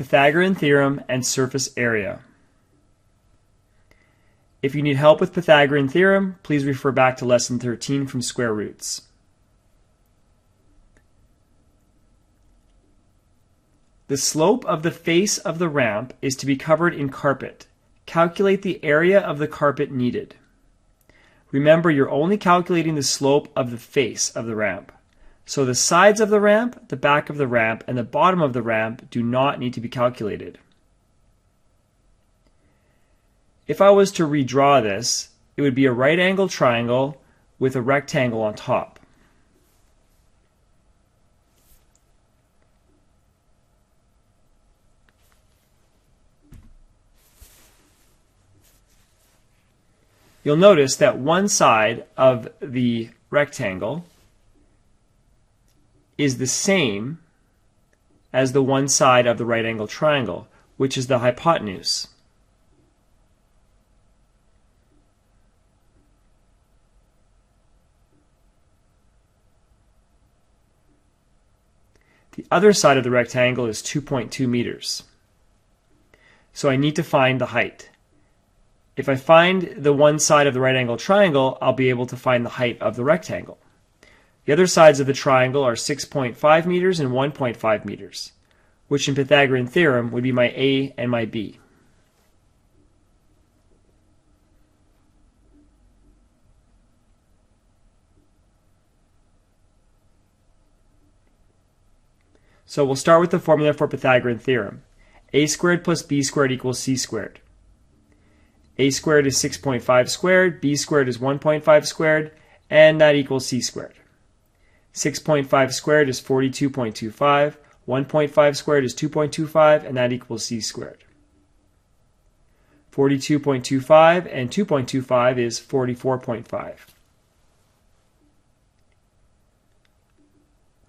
Pythagorean Theorem and surface area. If you need help with Pythagorean Theorem, please refer back to Lesson 13 from Square Roots. The slope of the face of the ramp is to be covered in carpet. Calculate the area of the carpet needed. Remember, you're only calculating the slope of the face of the ramp. So the sides of the ramp, the back of the ramp, and the bottom of the ramp do not need to be calculated. If I was to redraw this, it would be a right-angled triangle with a rectangle on top. You'll notice that one side of the rectangle is the same as the one side of the right-angled triangle, which is the hypotenuse. The other side of the rectangle is 2.2 meters. So I need to find the height. If I find the one side of the right-angled triangle, I'll be able to find the height of the rectangle. The other sides of the triangle are 6.5 meters and 1.5 meters, which in Pythagorean Theorem would be my A and my B. So we'll start with the formula for Pythagorean Theorem. A squared plus B squared equals C squared. A squared is 6.5 squared, B squared is 1.5 squared, and that equals C squared. 6.5 squared is 42.25, 1.5 squared is 2.25, and that equals C squared. 42.25 and 2.25 is 44.5.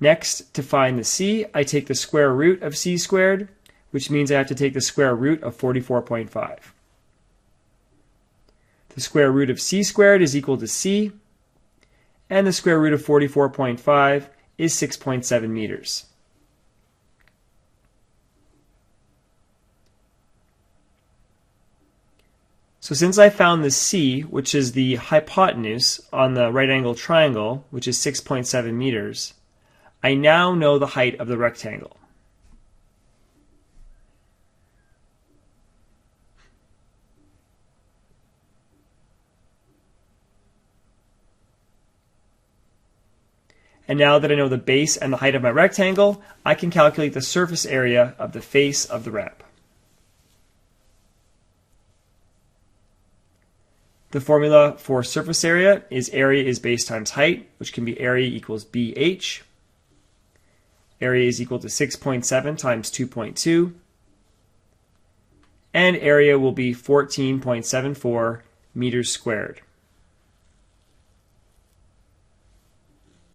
Next, to find the C, I take the square root of C squared, which means I have to take the square root of 44.5. The square root of C squared is equal to C, and the square root of 44.5 is 6.7 meters. So since I found the C, which is the hypotenuse on the right-angled triangle, which is 6.7 meters, I now know the height of the rectangle. And now that I know the base and the height of my rectangle, I can calculate the surface area of the face of the ramp. The formula for surface area is base times height, which can be area equals BH. Area is equal to 6.7 times 2.2. And area will be 14.74 meters squared.